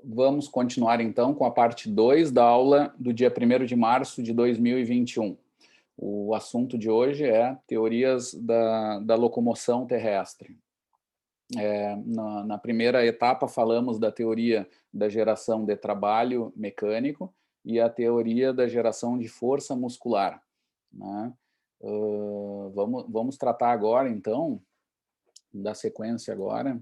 Vamos continuar, então, com a parte 2 da aula do dia 1º de março de 2021. O assunto de hoje é teorias da locomoção terrestre. Na primeira etapa, falamos da teoria da geração de trabalho mecânico e a teoria da geração de força muscular, né? Vamos tratar agora, então, da sequência agora,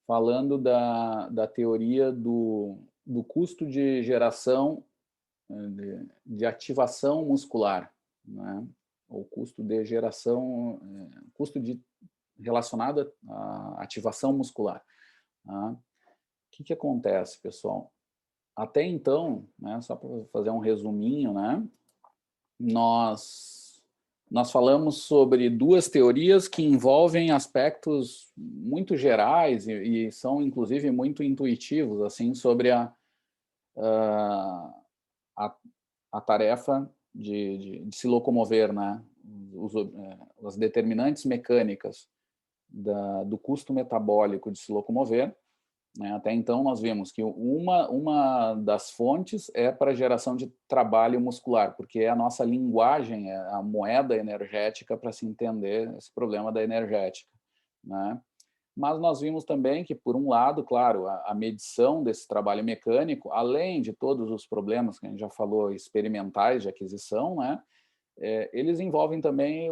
falando da teoria do custo de geração de ativação muscular, né? Ou custo de geração, relacionado à ativação muscular. Tá? O que acontece, pessoal? Até então, né, só para fazer um resuminho, né, nós falamos sobre duas teorias que envolvem aspectos muito gerais e são, inclusive, muito intuitivos, assim, sobre a tarefa de se locomover, né? As determinantes mecânicas do custo metabólico de se locomover, né? Até então, nós vimos que uma das fontes é para a geração de trabalho muscular, porque é a nossa linguagem, é a moeda energética para se entender esse problema da energética, né? Mas nós vimos também que, por um lado, claro, a medição desse trabalho mecânico, além de todos os problemas que a gente já falou, experimentais de aquisição, né, eles envolvem também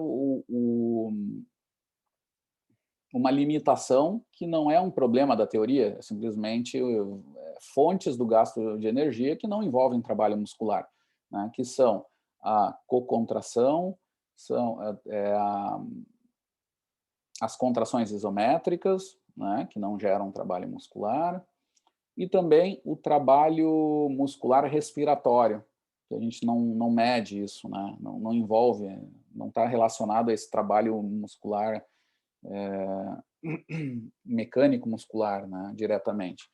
uma limitação que não é um problema da teoria, é simplesmente fontes do gasto de energia que não envolvem trabalho muscular, né, que são a cocontração, são as contrações isométricas, né, que não geram trabalho muscular, e também o trabalho muscular respiratório, que a gente não mede isso, né, não envolve, não está relacionado a esse trabalho muscular mecânico muscular, né, diretamente.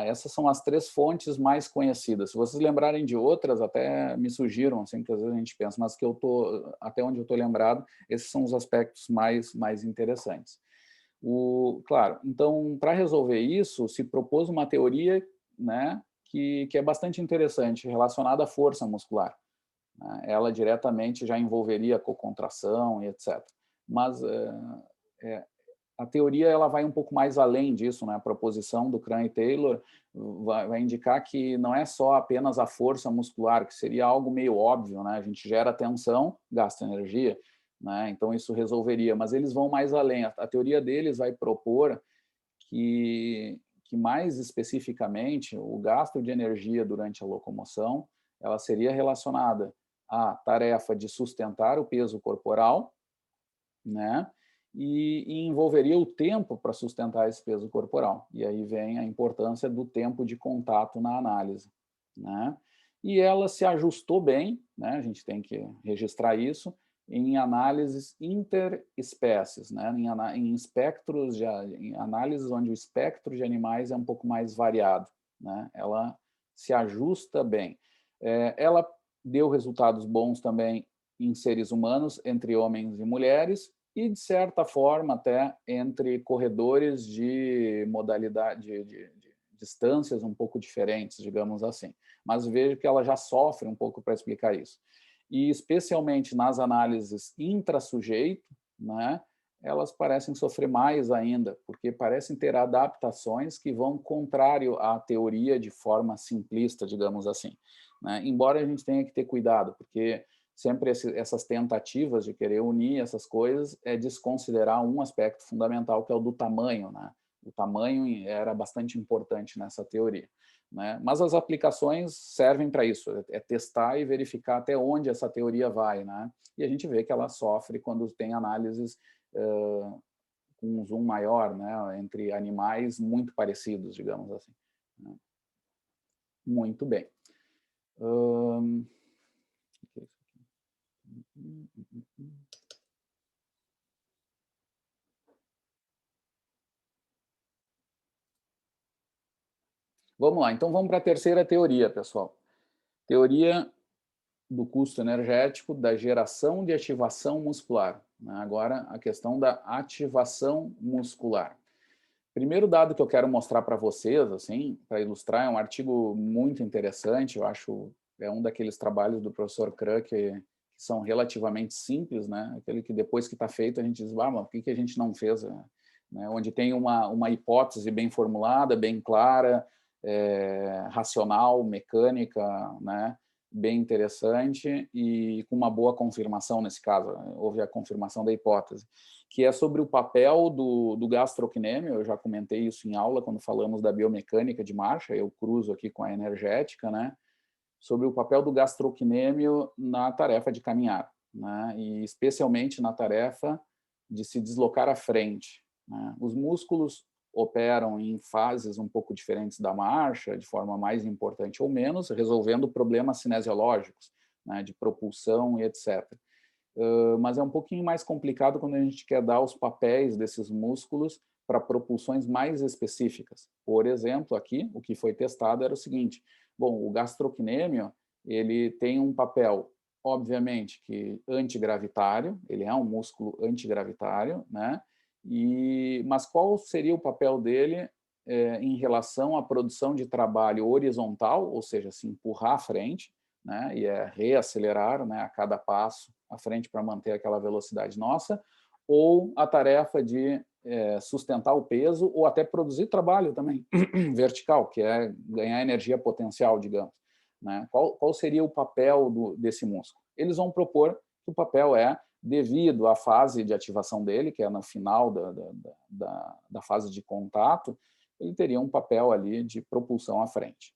Essas são as três fontes mais conhecidas. Se vocês lembrarem de outras, até me sugiram, assim, que às vezes a gente pensa, mas que até onde eu estou lembrado, esses são os aspectos mais interessantes. Claro, então, para resolver isso, se propôs uma teoria, né, que é bastante interessante, relacionada à força muscular, né? Ela diretamente já envolveria a cocontração e etc. Mas a teoria ela vai um pouco mais além disso, né? A proposição do Cran e Taylor vai indicar que não é só apenas a força muscular, que seria algo meio óbvio, né? A gente gera tensão, gasta energia, né? Então isso resolveria, mas eles vão mais além. A teoria deles vai propor que mais especificamente o gasto de energia durante a locomoção ela seria relacionada à tarefa de sustentar o peso corporal, né? E envolveria o tempo para sustentar esse peso corporal. E aí vem a importância do tempo de contato na análise, né? E ela se ajustou bem, né? A gente tem que registrar isso, em análises interespécies, né? Em espectros, em análises onde o espectro de animais é um pouco mais variado, né? Ela se ajusta bem. Ela deu resultados bons também em seres humanos, entre homens e mulheres, e, de certa forma, até entre corredores de modalidade, de distâncias um pouco diferentes, digamos assim. Mas vejo que ela já sofre um pouco para explicar isso. E, especialmente nas análises intrassujeito, né, elas parecem sofrer mais ainda, porque parecem ter adaptações que vão contrário à teoria de forma simplista, digamos assim, né? Embora a gente tenha que ter cuidado, porque sempre essas tentativas de querer unir essas coisas é desconsiderar um aspecto fundamental, que é o do tamanho, né? O tamanho era bastante importante nessa teoria, né? Mas as aplicações servem para isso, é testar e verificar até onde essa teoria vai, né? E a gente vê que ela sofre quando tem análises com um zoom maior, né? Entre animais muito parecidos, digamos assim, né? Muito bem. Vamos lá, então vamos para a terceira teoria, pessoal. Teoria do custo energético da geração de ativação muscular, né? Agora, a questão da ativação muscular. Primeiro dado que eu quero mostrar para vocês, assim, para ilustrar, é um artigo muito interessante, eu acho, é um daqueles trabalhos do professor Krug que são relativamente simples, né? Aquele que depois que está feito a gente diz, ah, mas por que a gente não fez? Né? Onde tem uma hipótese bem formulada, bem clara, racional, mecânica, né? Bem interessante e com uma boa confirmação nesse caso, houve a confirmação da hipótese, que é sobre o papel do gastrocnêmio. Eu já comentei isso em aula quando falamos da biomecânica de marcha, eu cruzo aqui com a energética, né? Sobre o papel do gastrocnêmio na tarefa de caminhar, né? E especialmente na tarefa de se deslocar à frente, né? Os músculos operam em fases um pouco diferentes da marcha, de forma mais importante ou menos, resolvendo problemas cinesiológicos, né, de propulsão e etc. Mas é um pouquinho mais complicado quando a gente quer dar os papéis desses músculos para propulsões mais específicas. Por exemplo, aqui, o que foi testado era o seguinte, bom, o gastrocnêmio, ele tem um papel, obviamente, que antigravitário, ele é um músculo antigravitário, né? Mas qual seria o papel dele em relação à produção de trabalho horizontal, ou seja, se empurrar à frente, né, e reacelerar, né, a cada passo à frente para manter aquela velocidade nossa, ou a tarefa de sustentar o peso ou até produzir trabalho também vertical, que é ganhar energia potencial, digamos. Né? Qual seria o papel desse músculo? Eles vão propor que o papel é, devido à fase de ativação dele, que é no final da fase de contato, ele teria um papel ali de propulsão à frente.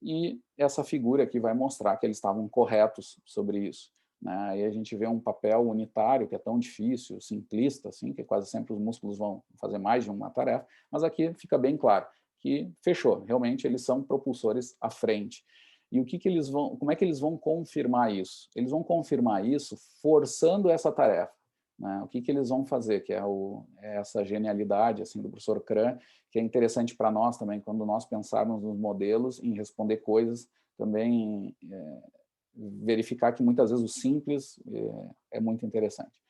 E essa figura aqui vai mostrar que eles estavam corretos sobre isso. Né? Aí a gente vê um papel unitário, que é tão difícil, simplista, assim, que quase sempre os músculos vão fazer mais de uma tarefa, mas aqui fica bem claro que fechou, realmente eles são propulsores à frente. E como é que eles vão confirmar isso? Eles vão confirmar isso forçando essa tarefa. Né? O que eles vão fazer, que é essa genialidade assim, do professor Kran, que é interessante para nós também, quando nós pensarmos nos modelos, em responder coisas, também verificar que muitas vezes o simples é muito interessante.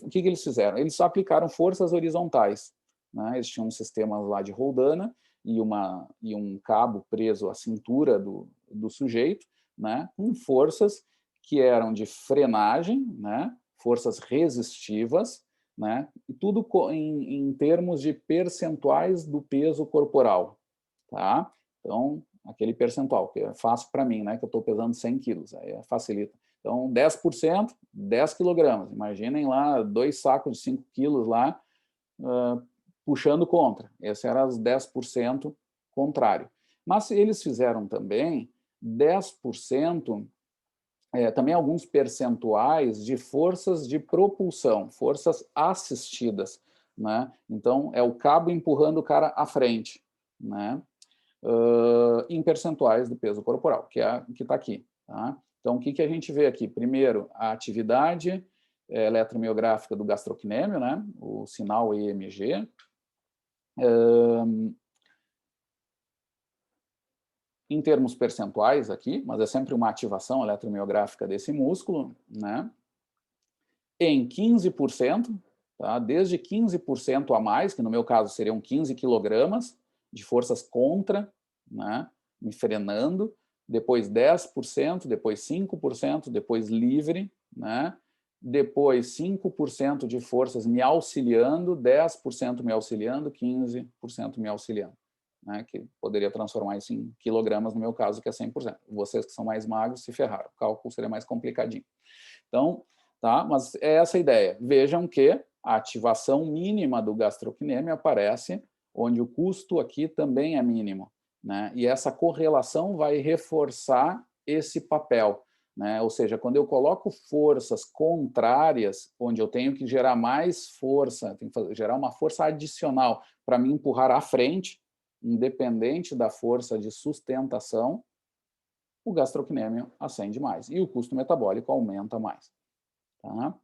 O que eles fizeram? Eles só aplicaram forças horizontais. Né? Eles tinham um sistema lá de roldana e um cabo preso à cintura do sujeito, né? Com forças que eram de frenagem, né? Forças resistivas, né? E tudo em termos de percentuais do peso corporal. Tá? Então, aquele percentual, que é fácil para mim, né? Que eu estou pesando 100 quilos, aí facilita. Então, 10%, 10 quilogramas. Imaginem lá, 2 sacos de 5 quilos lá, puxando contra. Esse era os 10% contrário. Mas eles fizeram também 10%, também alguns percentuais de forças de propulsão, forças assistidas. Né? Então, é o cabo empurrando o cara à frente. Né? Em percentuais do peso corporal, que está aqui. Tá? Então, o que a gente vê aqui? Primeiro, a atividade eletromiográfica do gastrocnêmio, né? O sinal EMG. Em termos percentuais aqui, mas é sempre uma ativação eletromiográfica desse músculo, né? Em 15%, tá? Desde 15% a mais, que no meu caso seriam 15 quilogramas de forças contra, né? Me frenando, depois 10%, depois 5%, depois livre, né? Depois 5% de forças me auxiliando, 10% me auxiliando, 15% me auxiliando. Né, que poderia transformar isso em quilogramas, no meu caso, que é 100%. Vocês que são mais magros se ferraram, o cálculo seria mais complicadinho. Então, tá, mas é essa a ideia. Vejam que a ativação mínima do gastrocnêmio aparece onde o custo aqui também é mínimo. Né, e essa correlação vai reforçar esse papel. Né, ou seja, quando eu coloco forças contrárias, onde eu tenho que gerar mais força, tenho que gerar uma força adicional para me empurrar à frente, independente da força de sustentação, o gastrocnêmio ascende mais e o custo metabólico aumenta mais. Tá?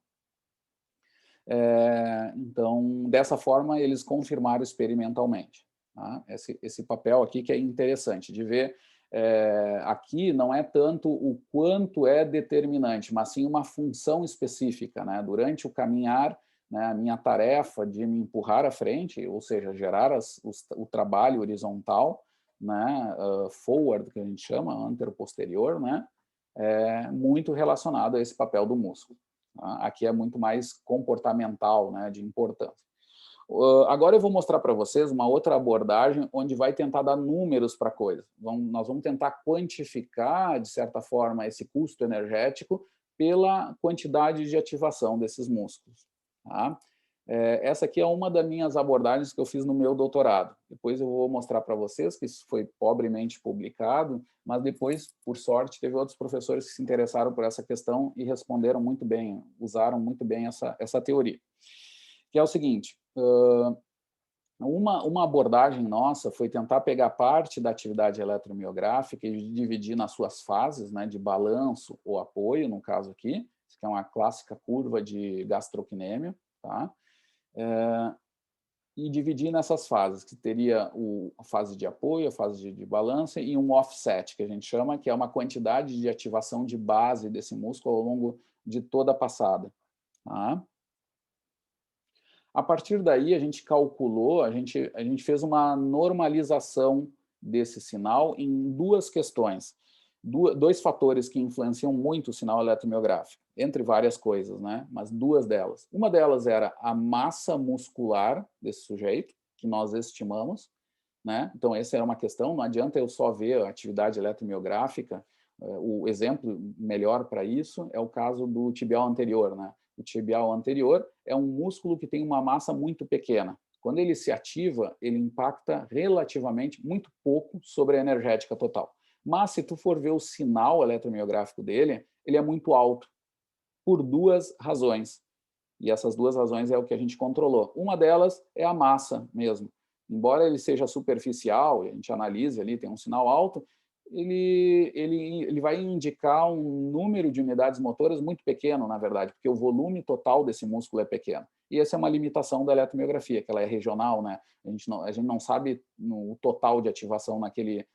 Então, dessa forma, eles confirmaram experimentalmente. Tá? Esse papel aqui que é interessante de ver. Aqui não é tanto o quanto é determinante, mas sim uma função específica. Né? Durante o caminhar, né, a minha tarefa de me empurrar à frente, ou seja, gerar o trabalho horizontal, né, forward, que a gente chama, antero-posterior, né, é muito relacionado a esse papel do músculo. Tá? Aqui é muito mais comportamental, né, de importância. Agora eu vou mostrar para vocês uma outra abordagem onde vai tentar dar números para a coisa. Nós vamos tentar quantificar, de certa forma, esse custo energético pela quantidade de ativação desses músculos. Tá? Essa aqui é uma das minhas abordagens que eu fiz no meu doutorado. Depois eu vou mostrar para vocês que isso foi pobremente publicado, mas depois, por sorte, teve outros professores que se interessaram por essa questão e responderam muito bem, usaram muito bem essa teoria. Que é o seguinte, uma abordagem nossa foi tentar pegar parte da atividade eletromiográfica e dividir nas suas fases, né, de balanço ou apoio, no caso aqui, que é uma clássica curva de gastrocnêmio, tá? E dividir nessas fases, que teria a fase de apoio, a fase de balanço e um offset, que a gente chama, que é uma quantidade de ativação de base desse músculo ao longo de toda a passada. Tá? A partir daí, a gente calculou, a gente fez uma normalização desse sinal em duas questões. Dois fatores que influenciam muito o sinal eletromiográfico, entre várias coisas, né? Mas duas delas. Uma delas era a massa muscular desse sujeito, que nós estimamos, né? Então, essa era uma questão, não adianta eu só ver a atividade eletromiográfica. O exemplo melhor para isso é o caso do tibial anterior, né? O tibial anterior é um músculo que tem uma massa muito pequena. Quando ele se ativa, ele impacta relativamente muito pouco sobre a energética total. Mas, se tu for ver o sinal eletromiográfico dele, ele é muito alto, por duas razões. E essas duas razões é o que a gente controlou. Uma delas é a massa mesmo. Embora ele seja superficial, e a gente analise ali, tem um sinal alto, ele vai indicar um número de unidades motoras muito pequeno, na verdade, porque o volume total desse músculo é pequeno. E essa é uma limitação da eletromiografia, que ela é regional, né? A gente não sabe o total de ativação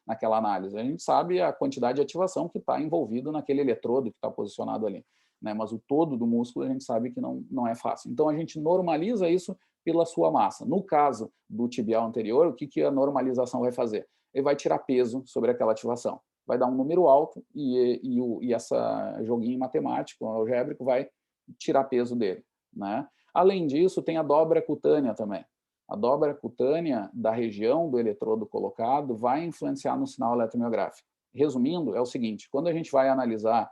naquela análise. A gente sabe a quantidade de ativação que está envolvido naquele eletrodo que está posicionado ali. Né? Mas o todo do músculo a gente sabe que não é fácil. Então, a gente normaliza isso pela sua massa. No caso do tibial anterior, o que a normalização vai fazer? Ele vai tirar peso sobre aquela ativação. Vai dar um número alto e essa joguinho matemático, algébrico, vai tirar peso dele. Né? Além disso, tem a dobra cutânea também. A dobra cutânea da região do eletrodo colocado vai influenciar no sinal eletromiográfico. Resumindo, é o seguinte, quando a gente vai analisar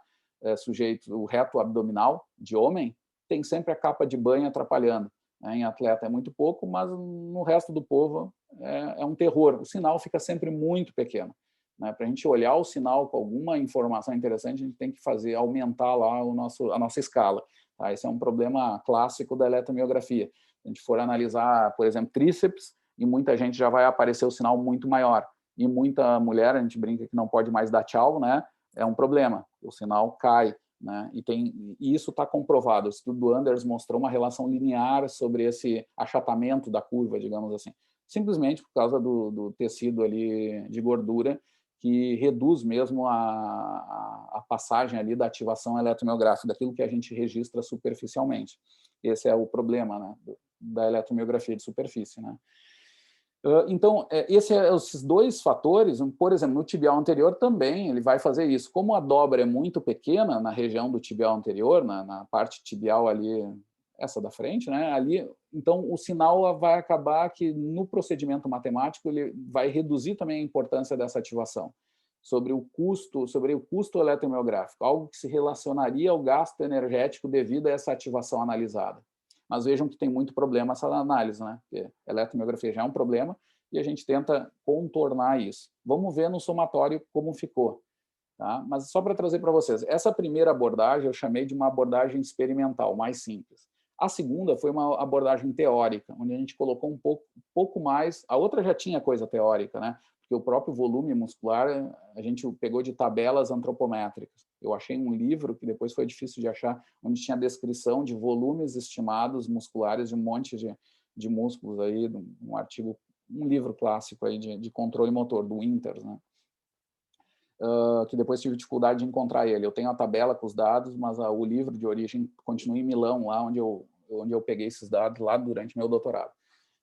sujeito, o reto abdominal de homem, tem sempre a capa de banho atrapalhando. Em atleta é muito pouco, mas no resto do povo é um terror. O sinal fica sempre muito pequeno. Né? Para a gente olhar o sinal com alguma informação interessante, a gente tem que aumentar lá a nossa escala. Tá? Esse é um problema clássico da eletromiografia. Se a gente for analisar, por exemplo, tríceps, e muita gente já vai aparecer o sinal muito maior. E muita mulher, a gente brinca que não pode mais dar tchau, né? É um problema, o sinal cai. Né? E isso está comprovado. O estudo do Anders mostrou uma relação linear sobre esse achatamento da curva, digamos assim. Simplesmente por causa do tecido ali de gordura, que reduz mesmo a passagem ali da ativação eletromiográfica, daquilo que a gente registra superficialmente. Esse é o problema, né, da eletromiografia de superfície. Né? Então, esses dois fatores, por exemplo, no tibial anterior também ele vai fazer isso. Como a dobra é muito pequena na região do tibial anterior, na parte tibial ali, essa da frente, né? Ali, então o sinal vai acabar que no procedimento matemático ele vai reduzir também a importância dessa ativação sobre o custo eletromiográfico, algo que se relacionaria ao gasto energético devido a essa ativação analisada. Mas vejam que tem muito problema essa análise, né? Porque a eletromiografia já é um problema e a gente tenta contornar isso. Vamos ver no somatório como ficou. Tá? Mas só para trazer para vocês, essa primeira abordagem eu chamei de uma abordagem experimental, mais simples. A segunda foi uma abordagem teórica, onde a gente colocou um pouco mais. A outra já tinha coisa teórica, né? Porque o próprio volume muscular a gente pegou de tabelas antropométricas. Eu achei um livro, que depois foi difícil de achar, onde tinha descrição de volumes estimados musculares de um monte de músculos, aí, um artigo, um livro clássico aí de controle motor, do Winters, né? Que depois tive dificuldade de encontrar ele. Eu tenho a tabela com os dados, mas o livro de origem continua em Milão, lá onde eu onde eu peguei esses dados lá durante meu doutorado.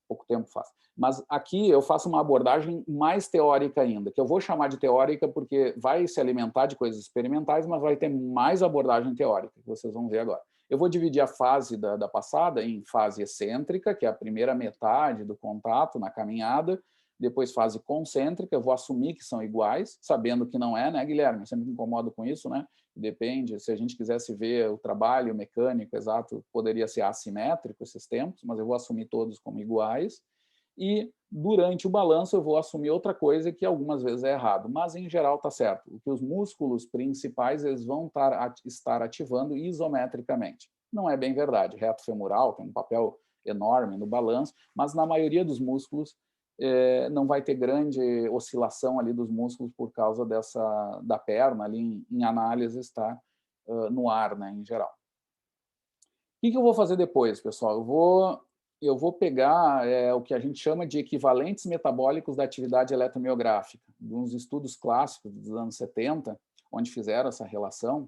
Pouco tempo faz. Mas aqui eu faço uma abordagem mais teórica ainda, que eu vou chamar de teórica porque vai se alimentar de coisas experimentais, mas vai ter mais abordagem teórica, que vocês vão ver agora. Eu vou dividir a fase da passada em fase excêntrica, que é a primeira metade do contato na caminhada, depois fase concêntrica, eu vou assumir que são iguais, sabendo que não é, né, Guilherme? Eu sempre me incomodo com isso, né? Depende, se a gente quisesse ver o trabalho mecânico exato, poderia ser assimétrico esses tempos, mas eu vou assumir todos como iguais. E durante o balanço eu vou assumir outra coisa que algumas vezes é errado, mas em geral está certo. O que os músculos principais eles vão estar ativando isometricamente. Não é bem verdade. Reto femoral tem um papel enorme no balanço, mas na maioria dos músculos não vai ter grande oscilação ali dos músculos por causa da perna ali em análise está no ar, né, em geral. O que eu vou fazer depois, pessoal? Eu vou pegar o que a gente chama de equivalentes metabólicos da atividade eletromiográfica, de uns estudos clássicos dos anos 70, onde fizeram essa relação,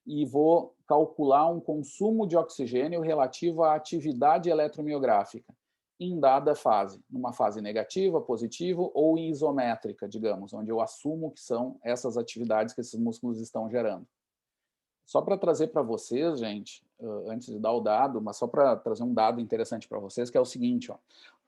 e vou calcular um consumo de oxigênio relativo à atividade eletromiográfica em dada fase, numa fase negativa, positiva ou isométrica, digamos, onde eu assumo que são essas atividades que esses músculos estão gerando. Só para trazer para vocês, gente, antes de dar o dado, mas só para trazer um dado interessante para vocês, que é o seguinte, ó,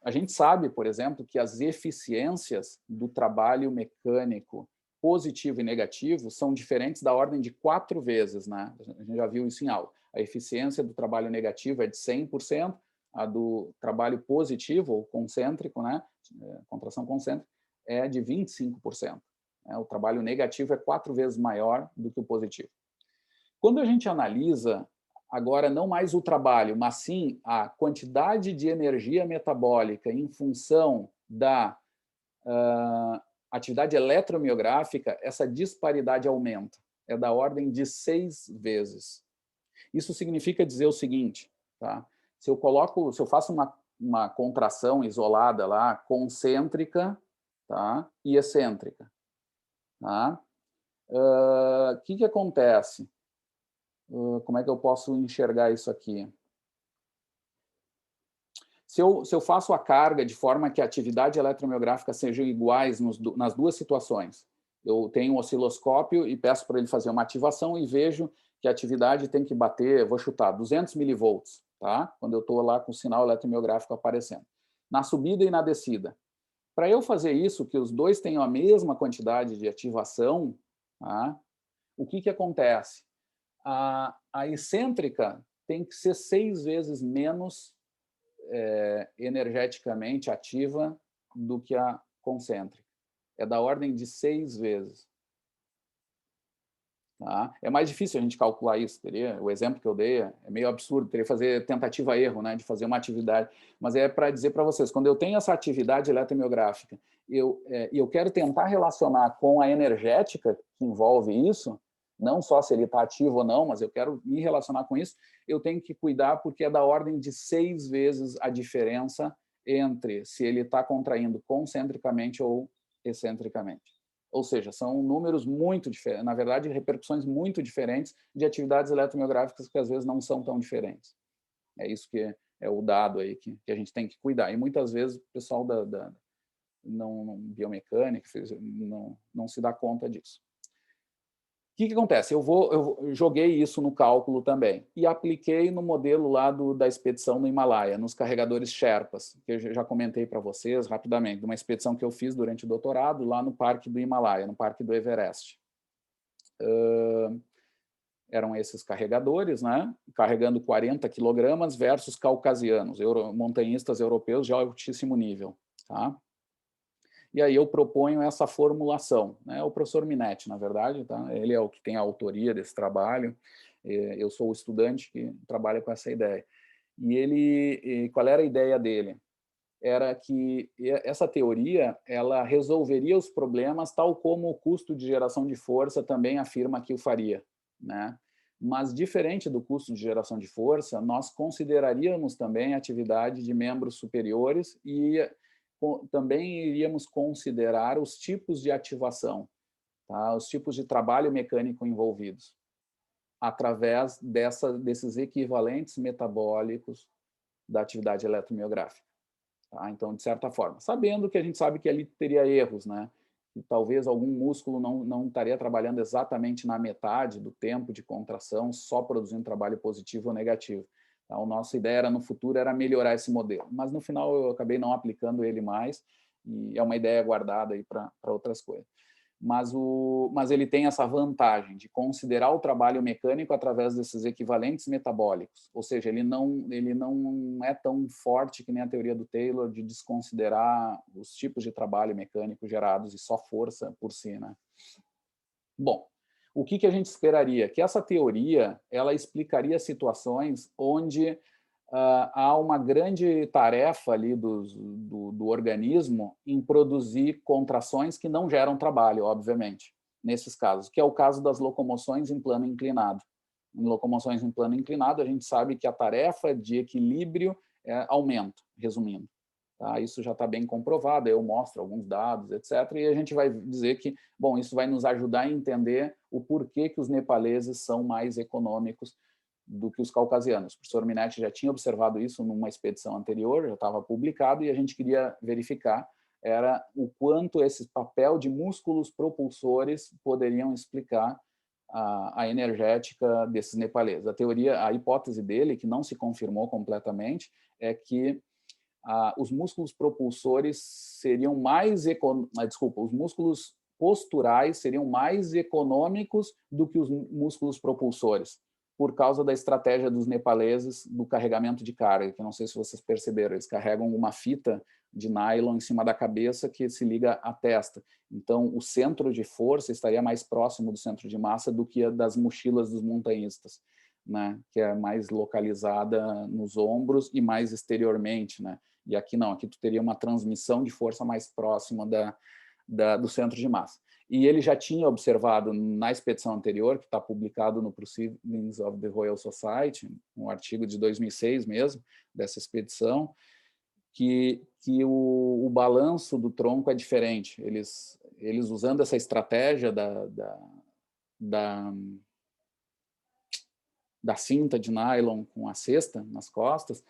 a gente sabe, por exemplo, que as eficiências do trabalho mecânico positivo e negativo são diferentes da ordem de 4 vezes, né? A gente já viu isso em aula. A eficiência do trabalho negativo é de 100%, a do trabalho positivo, ou concêntrico, né? Contração concêntrica, é de 25%. O trabalho negativo é 4 vezes maior do que o positivo. Quando a gente analisa, agora não mais o trabalho, mas sim a quantidade de energia metabólica em função da atividade eletromiográfica, essa disparidade aumenta. É da ordem de 6 vezes. Isso significa dizer o seguinte, tá? Se eu faço uma contração isolada lá, concêntrica, tá? E excêntrica, tá? Que acontece? Como é que eu posso enxergar isso aqui? Se eu faço a carga de forma que a atividade eletromiográfica sejam iguais nas duas situações, eu tenho um osciloscópio e peço para ele fazer uma ativação e vejo que a atividade tem que bater, vou chutar, 200 milivolts, tá? Quando eu estou lá com o sinal eletromiográfico aparecendo. Na subida e na descida. Para eu fazer isso, que os dois tenham a mesma quantidade de ativação, tá? O que acontece? A excêntrica tem que ser 6 vezes menos energeticamente ativa do que a concêntrica. É da ordem de 6 vezes. Tá? É mais difícil a gente calcular isso. O exemplo que eu dei é meio absurdo, teria que fazer tentativa-erro, né, de fazer uma atividade. Mas é para dizer para vocês, quando eu tenho essa atividade eletromiográfica e eu quero tentar relacionar com a energética que envolve isso, não só se ele está ativo ou não, mas eu quero me relacionar com isso, eu tenho que cuidar porque é da ordem de 6 vezes a diferença entre se ele está contraindo concentricamente ou excentricamente. Ou seja, são números muito diferentes, na verdade, repercussões muito diferentes de atividades eletromiográficas que às vezes não são tão diferentes. É isso que é o dado aí que a gente tem que cuidar. E muitas vezes o pessoal da não biomecânica não se dá conta disso. O que acontece? Eu joguei isso no cálculo também e apliquei no modelo lá da expedição no Himalaia, nos carregadores Sherpas, que eu já comentei para vocês rapidamente, de uma expedição que eu fiz durante o doutorado lá no Parque do Himalaia, no Parque do Everest. Eram esses carregadores, né? Carregando 40 quilogramas versus caucasianos, montanhistas europeus de altíssimo nível. Tá? E aí eu proponho essa formulação, né? O professor Minetti, na verdade, tá? Ele é o que tem a autoria desse trabalho, eu sou o estudante que trabalha com essa ideia. Qual era a ideia dele? Era que essa teoria ela resolveria os problemas tal como o custo de geração de força também afirma que o faria, né? Mas diferente do custo de geração de força, nós consideraríamos também a atividade de membros superiores e também iríamos considerar os tipos de ativação, tá? Os tipos de trabalho mecânico envolvidos. através desses equivalentes metabólicos da atividade eletromiográfica. Tá? Então, de certa forma, sabendo que a gente sabe que ali teria erros, né? E talvez algum músculo não estaria trabalhando exatamente na metade do tempo de contração, só produzindo trabalho positivo ou negativo. Então, a nossa ideia era, no futuro, era melhorar esse modelo. Mas, no final, eu acabei não aplicando ele mais, e é uma ideia guardada aí para outras coisas. Mas ele tem essa vantagem de considerar o trabalho mecânico através desses equivalentes metabólicos, ou seja, ele não é tão forte que nem a teoria do Taylor de desconsiderar os tipos de trabalho mecânico gerados e só força por si, né? Bom, o que a gente esperaria? Que essa teoria ela explicaria situações onde há uma grande tarefa ali do organismo em produzir contrações que não geram trabalho, obviamente, nesses casos, que é o caso das locomoções em plano inclinado. Em locomoções em plano inclinado, a gente sabe que a tarefa de equilíbrio aumenta, resumindo. Tá? Isso já está bem comprovado, eu mostro alguns dados, etc. E a gente vai dizer que, bom, isso vai nos ajudar a entender o porquê que os nepaleses são mais econômicos do que os caucasianos. O professor Minetti já tinha observado isso numa expedição anterior, já estava publicado, e a gente queria verificar era o quanto esse papel de músculos propulsores poderiam explicar a energética desses nepaleses. A hipótese dele, que não se confirmou completamente, é que os músculos propulsores seriam os músculos posturais seriam mais econômicos do que os músculos propulsores, por causa da estratégia dos nepaleses do carregamento de carga, que não sei se vocês perceberam, eles carregam uma fita de nylon em cima da cabeça que se liga à testa. Então, o centro de força estaria mais próximo do centro de massa do que a das mochilas dos montanhistas, né? Que é mais localizada nos ombros e mais exteriormente, né? E aqui não, aqui tu teria uma transmissão de força mais próxima do centro de massa. E ele já tinha observado na expedição anterior, que está publicado no Proceedings of the Royal Society, um artigo de 2006 mesmo, dessa expedição, que o balanço do tronco é diferente. Eles usando essa estratégia da cinta de nylon com a cesta nas costas,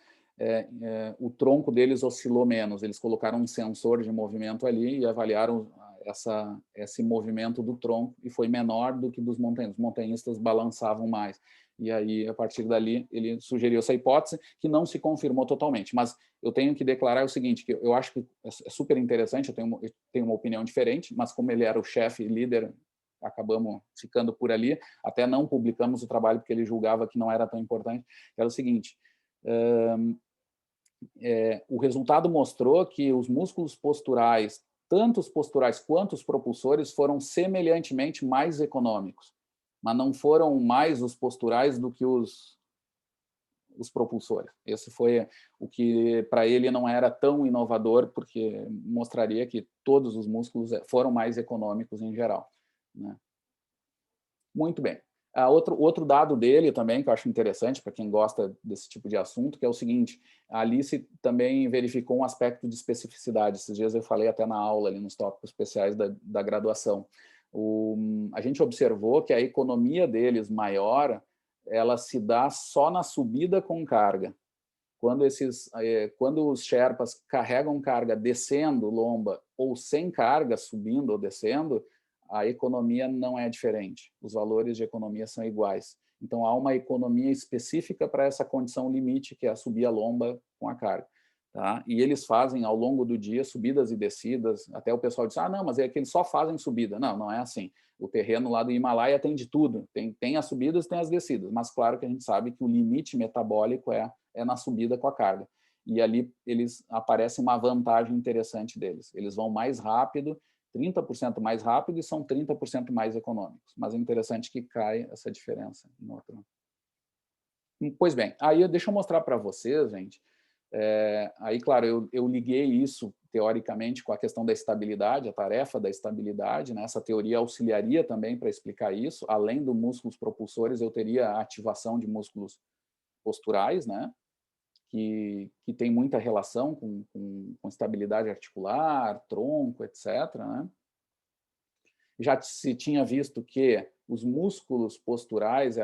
o tronco deles oscilou menos. Eles colocaram um sensor de movimento ali e avaliaram esse movimento do tronco e foi menor do que dos montanhistas. Os montanhistas balançavam mais. E aí, a partir dali, ele sugeriu essa hipótese que não se confirmou totalmente. Mas eu tenho que declarar o seguinte, que eu acho que é super interessante, eu tenho uma opinião diferente, mas como ele era o chefe e líder, acabamos ficando por ali, até não publicamos o trabalho porque ele julgava que não era tão importante, era o seguinte, o resultado mostrou que os músculos posturais, tanto os posturais quanto os propulsores, foram semelhantemente mais econômicos, mas não foram mais os posturais do que os propulsores. Esse foi o que, para ele, não era tão inovador, porque mostraria que todos os músculos foram mais econômicos em geral, né? Muito bem. Outro dado dele também, que eu acho interessante para quem gosta desse tipo de assunto, que é o seguinte, a Alice também verificou um aspecto de especificidade. Esses dias eu falei até na aula, ali nos tópicos especiais da graduação. A gente observou que a economia deles maior, ela se dá só na subida com carga. Quando os Sherpas carregam carga descendo lomba ou sem carga, subindo ou descendo, a economia não é diferente. Os valores de economia são iguais. Então, há uma economia específica para essa condição limite, que é subir a lomba com a carga. Tá? E eles fazem, ao longo do dia, subidas e descidas. Até o pessoal diz, não, mas é que eles só fazem subida. Não, não é assim. O terreno lá do Himalaia tem de tudo. Tem as subidas, tem as descidas. Mas, claro que a gente sabe que o limite metabólico é na subida com a carga. E ali aparece uma vantagem interessante deles. Eles vão mais rápido, 30% mais rápido e são 30% mais econômicos. Mas é interessante que cai essa diferença. Pois bem, aí deixa eu mostrar para vocês, gente. Aí, claro, eu liguei isso, teoricamente, com a questão da estabilidade, a tarefa da estabilidade, né? Essa teoria auxiliaria também para explicar isso. Além dos músculos propulsores, eu teria a ativação de músculos posturais, né? Que tem muita relação com estabilidade articular, tronco, etc., né? Já se tinha visto que os músculos posturais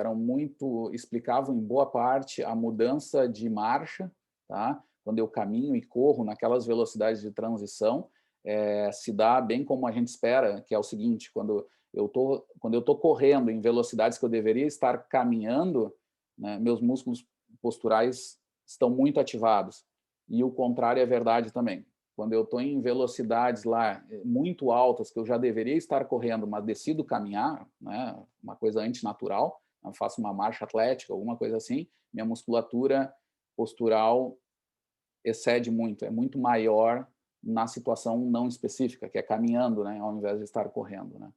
explicavam em boa parte a mudança de marcha, tá? Quando eu caminho e corro naquelas velocidades de transição, se dá bem como a gente espera, que é o seguinte: quando eu tô correndo em velocidades que eu deveria estar caminhando, né, meus músculos posturais estão muito ativados. E o contrário é verdade também. Quando eu estou em velocidades lá muito altas, que eu já deveria estar correndo, mas decido caminhar, né, uma coisa antinatural, eu faço uma marcha atlética, alguma coisa assim, minha musculatura postural excede muito, é muito maior na situação não específica, que é caminhando, né, ao invés de estar correndo, né.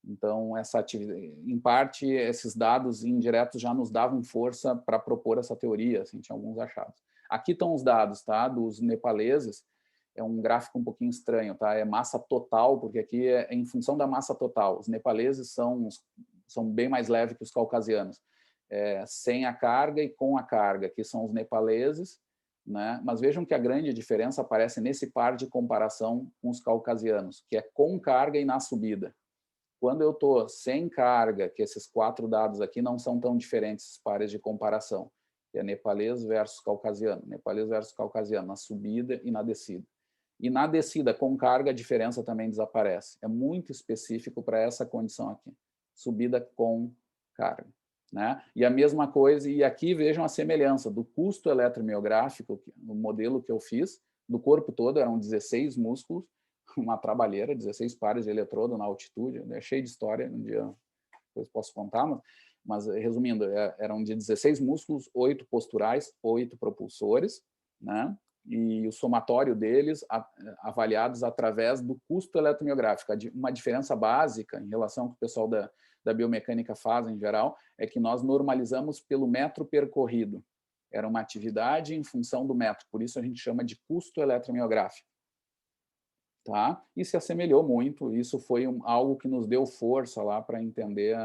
Então, essa atividade, em parte, esses dados indiretos já nos davam força para propor essa teoria, assim, tinha alguns achados. Aqui estão os dados, tá, dos nepaleses. É um gráfico um pouquinho estranho, tá? É massa total, porque aqui é em função da massa total. Os nepaleses são bem mais leves que os caucasianos. Sem a carga e com a carga, que são os nepaleses, né? Mas vejam que a grande diferença aparece nesse par de comparação com os caucasianos, que é com carga e na subida. Quando eu estou sem carga, que esses 4 dados aqui não são tão diferentes, os pares de comparação, que é nepalês versus caucasiano, na subida e na descida. E na descida com carga, a diferença também desaparece. É muito específico para essa condição aqui, subida com carga, né? E a mesma coisa, e aqui vejam a semelhança do custo eletromiográfico, no modelo que eu fiz, do corpo todo, eram 16 músculos, uma trabalheira, 16 pares de eletrodo na altitude, é cheio de história, um dia depois posso contar, mas resumindo, eram de 16 músculos, 8 posturais, 8 propulsores, né? E o somatório deles avaliados através do custo eletromiográfico. Uma diferença básica em relação ao que o pessoal da biomecânica faz em geral é que nós normalizamos pelo metro percorrido. Era uma atividade em função do metro, por isso a gente chama de custo eletromiográfico. Tá? E se assemelhou muito, isso foi algo que nos deu força lá para entender,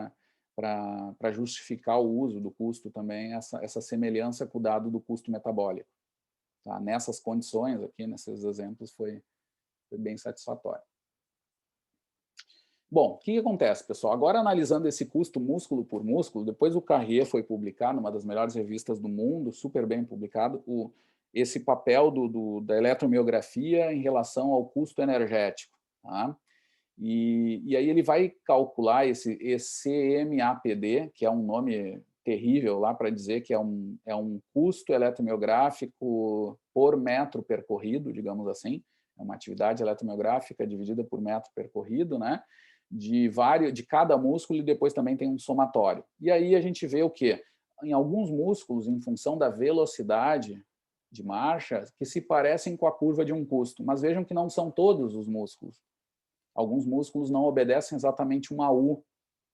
para justificar o uso do custo também, essa semelhança com o dado do custo metabólico. Tá? Nessas condições aqui, nesses exemplos, foi bem satisfatório. Bom, o que acontece, pessoal? Agora, analisando esse custo músculo por músculo, depois o Carrier foi publicar numa das melhores revistas do mundo, super bem publicado, esse papel da eletromiografia em relação ao custo energético. Tá? E aí ele vai calcular esse ECMAPD, que é um nome terrível lá para dizer que é um custo eletromiográfico por metro percorrido, digamos assim, é uma atividade eletromiográfica dividida por metro percorrido, né? De cada músculo, e depois também tem um somatório. E aí a gente vê o quê? Em alguns músculos, em função da velocidade de marcha, que se parecem com a curva de um custo, mas vejam que não são todos os músculos. Alguns músculos não obedecem exatamente uma U.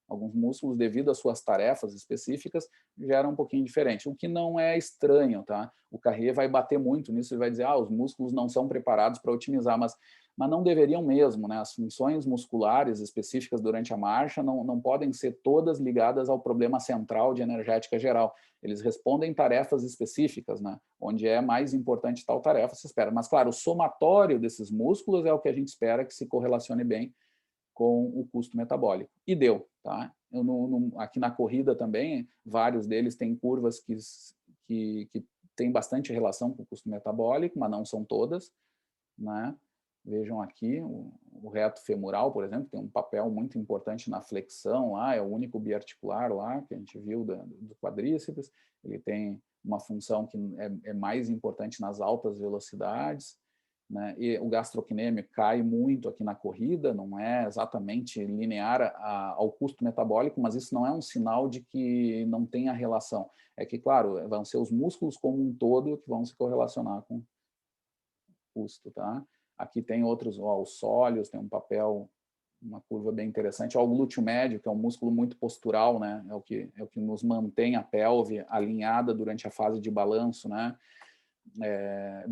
Alguns músculos, devido às suas tarefas específicas, geram um pouquinho diferente, o que não é estranho, tá? O Carrier vai bater muito nisso e vai dizer, os músculos não são preparados para otimizar, mas não deveriam mesmo, né? As funções musculares específicas durante a marcha não podem ser todas ligadas ao problema central de energética geral. Eles respondem tarefas específicas, né? Onde é mais importante tal tarefa, se espera. Mas, claro, o somatório desses músculos é o que a gente espera que se correlacione bem com o custo metabólico. E deu. Tá? Aqui na corrida também, vários deles têm curvas que têm bastante relação com o custo metabólico, mas não são todas. Né? Vejam aqui, o reto femoral, por exemplo, tem um papel muito importante na flexão, lá, é o único biarticular lá que a gente viu do quadríceps. Ele tem uma função que é mais importante nas altas velocidades. Né? E o gastrocnêmio cai muito aqui na corrida, não é exatamente linear ao custo metabólico, mas isso não é um sinal de que não tenha relação. É que, claro, vão ser os músculos como um todo que vão se correlacionar com o custo. Tá? Aqui tem outros, os sólios tem um papel, uma curva bem interessante. O glúteo médio, que é um músculo muito postural, né? É o que nos mantém a pelve alinhada durante a fase de balanço, né?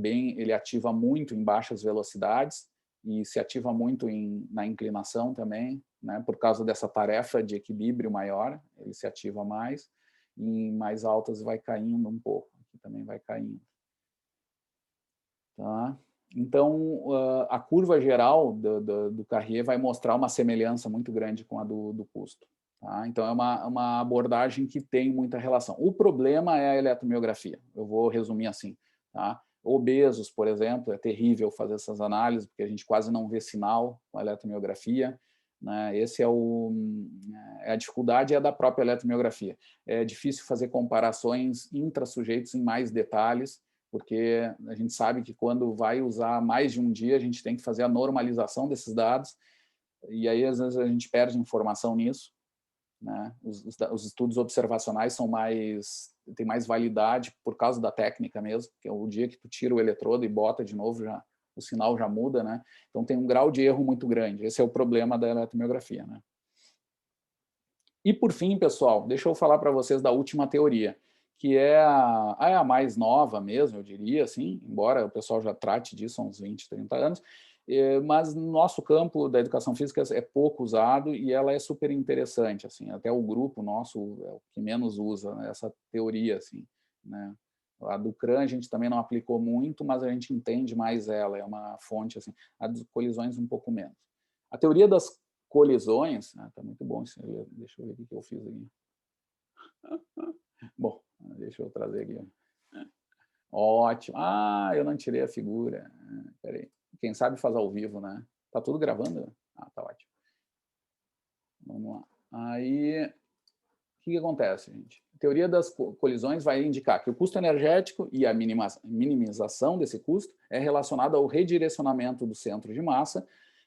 Ele ativa muito em baixas velocidades e se ativa muito na inclinação também, né? Por causa dessa tarefa de equilíbrio maior, ele se ativa mais, e em mais altas vai caindo um pouco, aqui também vai caindo. Tá? Então, a curva geral do Carrier vai mostrar uma semelhança muito grande com a do custo. Tá? Então, é uma abordagem que tem muita relação. O problema é a eletromiografia, eu vou resumir assim. Tá? Obesos, por exemplo, é terrível fazer essas análises, porque a gente quase não vê sinal com a eletromiografia. Né? A dificuldade é da própria eletromiografia. É difícil fazer comparações intra-sujeitos em mais detalhes, porque a gente sabe que quando vai usar mais de um dia, a gente tem que fazer a normalização desses dados, e aí às vezes a gente perde informação nisso. Né? Os estudos observacionais têm mais validade por causa da técnica mesmo, porque o dia que tu tira o eletrodo e bota de novo, o sinal já muda, né? Então tem um grau de erro muito grande. Esse é o problema da eletromiografia, né? E por fim, pessoal, deixa eu falar para vocês da última teoria, que é a mais nova mesmo, eu diria, assim, embora o pessoal já trate disso há uns 20, 30 anos, mas no nosso campo da educação física é pouco usado e ela é super interessante, assim, até o grupo nosso é o que menos usa, né, essa teoria, assim, né? A do CRAN a gente também não aplicou muito, mas a gente entende mais ela, é uma fonte, assim, a das colisões um pouco menos. A teoria das colisões, tá muito bom isso, deixa eu ver o que eu fiz aqui. Bom, deixa eu trazer aqui. Ótimo. Eu não tirei a figura. Peraí. Quem sabe faz ao vivo, né? Tá tudo gravando? Tá ótimo. Vamos lá. Aí, o que acontece, gente? A teoria das colisões vai indicar que o custo energético e a minimização desse custo é relacionado ao redirecionamento do centro de massa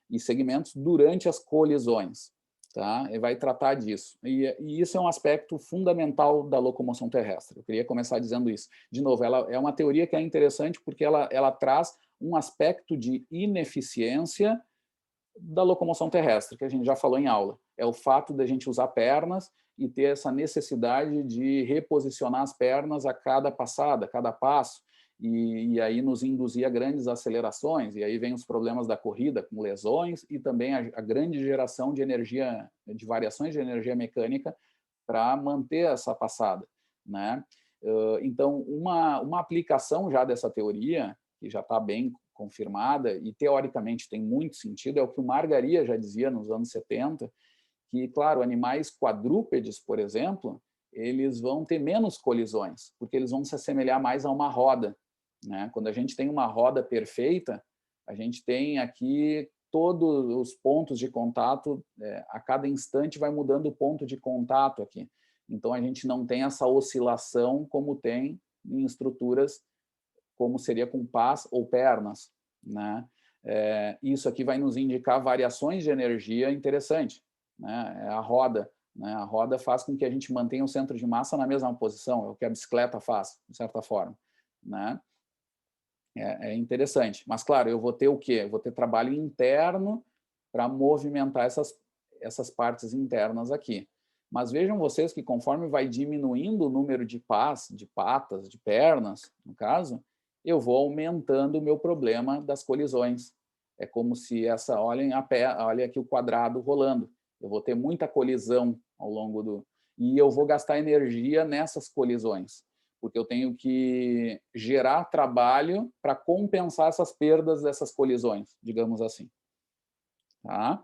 e segmentos durante as colisões. Tá? E vai tratar disso. E isso é um aspecto fundamental da locomoção terrestre. Eu queria começar dizendo isso. De novo, ela é uma teoria que é interessante porque ela traz um aspecto de ineficiência da locomoção terrestre, que a gente já falou em aula. É o fato de a gente usar pernas e ter essa necessidade de reposicionar as pernas a cada passada, a cada passo, e aí nos induzir a grandes acelerações, e aí vem os problemas da corrida, com lesões, e também a grande geração de energia, de variações de energia mecânica para manter essa passada. Né? Então, uma aplicação já dessa teoria, que já está bem confirmada, e teoricamente tem muito sentido, é o que o Margaria já dizia nos anos 70, que, claro, animais quadrúpedes, por exemplo, eles vão ter menos colisões, porque eles vão se assemelhar mais a uma roda. Né? Quando a gente tem uma roda perfeita, a gente tem aqui todos os pontos de contato, a cada instante vai mudando o ponto de contato aqui. Então, a gente não tem essa oscilação como tem em estruturas como seria com pás ou pernas. Né? Isso aqui vai nos indicar variações de energia interessante. Né? É a roda. Né? A roda faz com que a gente mantenha o centro de massa na mesma posição, é o que a bicicleta faz, de certa forma. Né? É interessante. Mas, claro, eu vou ter o quê? Eu vou ter trabalho interno para movimentar essas partes internas aqui. Mas vejam vocês que conforme vai diminuindo o número de pás, de patas, de pernas, no caso, eu vou aumentando o meu problema das colisões. É como se olhem aqui o quadrado rolando. Eu vou ter muita colisão ao longo do... E eu vou gastar energia nessas colisões, porque eu tenho que gerar trabalho para compensar essas perdas dessas colisões, digamos assim. Tá?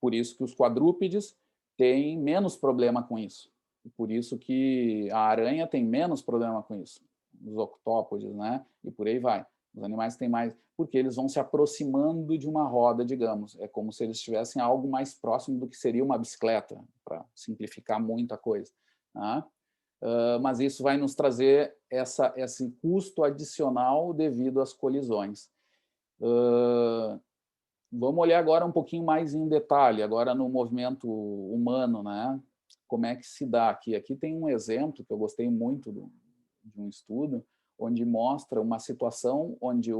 Por isso que os quadrúpedes têm menos problema com isso. E por isso que a aranha tem menos problema com isso. Os octópodes, né? E por aí vai. Os animais têm mais, porque eles vão se aproximando de uma roda, digamos. É como se eles tivessem algo mais próximo do que seria uma bicicleta, para simplificar muito a coisa. Tá? Mas isso vai nos trazer esse custo adicional devido às colisões. Vamos olhar agora um pouquinho mais em detalhe, agora no movimento humano, né? Como é que se dá aqui? Aqui tem um exemplo que eu gostei muito de um estudo, onde mostra uma situação onde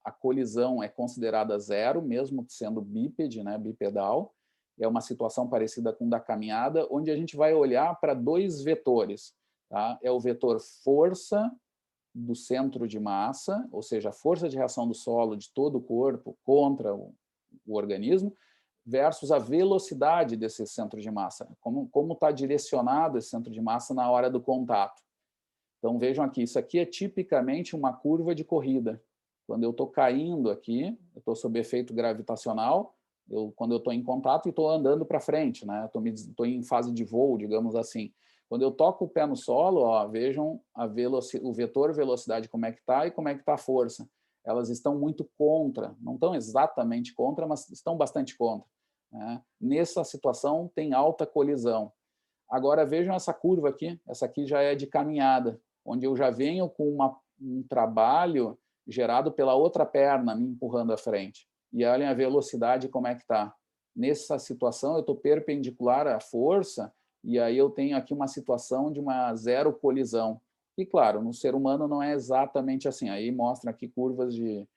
a colisão é considerada zero, mesmo sendo bípede, né? Bipedal. É uma situação parecida com da caminhada, onde a gente vai olhar para dois vetores. Tá? É o vetor força do centro de massa, ou seja, a força de reação do solo de todo o corpo contra o organismo, versus a velocidade desse centro de massa, como está direcionado esse centro de massa na hora do contato. Então, vejam aqui, isso aqui é tipicamente uma curva de corrida. Quando eu estou caindo aqui, eu estou sob efeito gravitacional, quando eu estou em contato e estou andando para frente, né? Estou em fase de voo, digamos assim. Quando eu toco o pé no solo, ó, vejam o vetor velocidade como é que está e como é que está a força. Elas estão muito contra, não estão exatamente contra, mas estão bastante contra, né? Nessa situação tem alta colisão. Agora vejam essa curva aqui, essa aqui já é de caminhada, onde eu já venho com um trabalho gerado pela outra perna me empurrando à frente. E olhem a velocidade como é que está. Nessa situação eu estou perpendicular à força e aí eu tenho aqui uma situação de uma zero colisão. E claro, no ser humano não é exatamente assim. Aí mostra aqui curvas de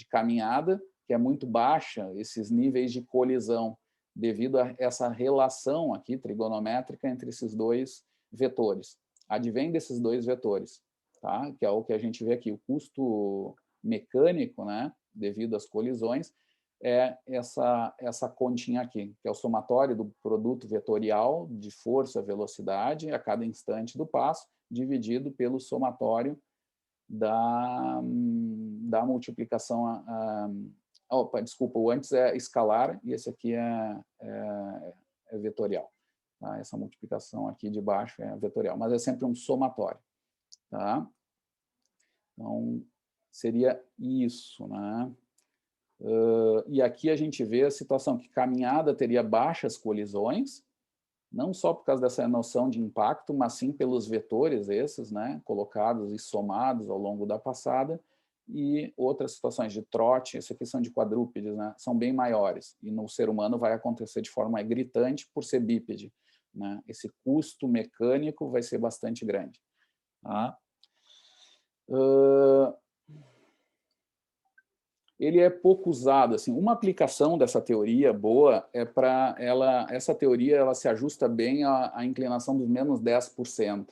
caminhada, que é muito baixa, esses níveis de colisão, devido a essa relação aqui trigonométrica entre esses dois vetores. Advém desses dois vetores, tá? Que é o que a gente vê aqui. O custo mecânico, né, devido às colisões, é essa continha aqui, que é o somatório do produto vetorial de força, velocidade, a cada instante do passo, dividido pelo somatório da multiplicação. Opa, desculpa, o antes é escalar e esse aqui é vetorial. Tá? Essa multiplicação aqui de baixo é vetorial, mas é sempre um somatório. Tá? Então, seria isso, né? E aqui a gente vê a situação que caminhada teria baixas colisões, não só por causa dessa noção de impacto, mas sim pelos vetores esses, né, colocados e somados ao longo da passada, e outras situações de trote, essa aqui são de quadrúpedes, né, são bem maiores, e no ser humano vai acontecer de forma gritante por ser bípede, né, esse custo mecânico vai ser bastante grande. Tá? Ele é pouco usado, assim, uma aplicação dessa teoria boa é para essa teoria ela se ajusta bem à inclinação dos menos 10%.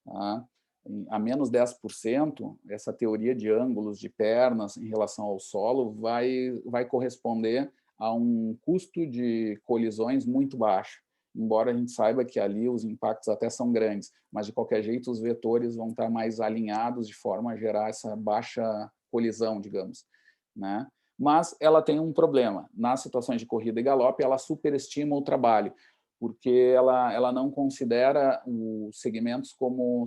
Tá? A menos 10%, essa teoria de ângulos de pernas em relação ao solo vai corresponder a um custo de colisões muito baixo, embora a gente saiba que ali os impactos até são grandes, mas de qualquer jeito os vetores vão estar mais alinhados de forma a gerar essa baixa colisão, digamos, né? Mas ela tem um problema. Nas situações de corrida e galope, ela superestima o trabalho, porque ela não considera os segmentos como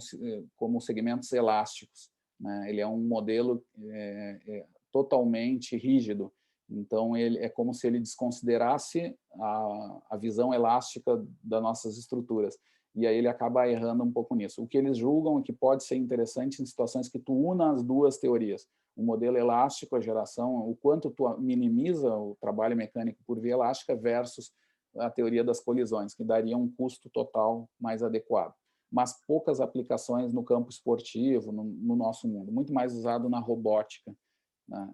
segmentos elásticos, né? Ele é um modelo totalmente rígido. Então, ele é como se ele desconsiderasse a visão elástica das nossas estruturas. E aí ele acaba errando um pouco nisso. O que eles julgam é que pode ser interessante em situações que tu una as duas teorias. O modelo elástico, a geração, o quanto tu minimiza o trabalho mecânico por via elástica versus a teoria das colisões, que daria um custo total mais adequado. Mas poucas aplicações no campo esportivo, no nosso mundo. Muito mais usado na robótica, né?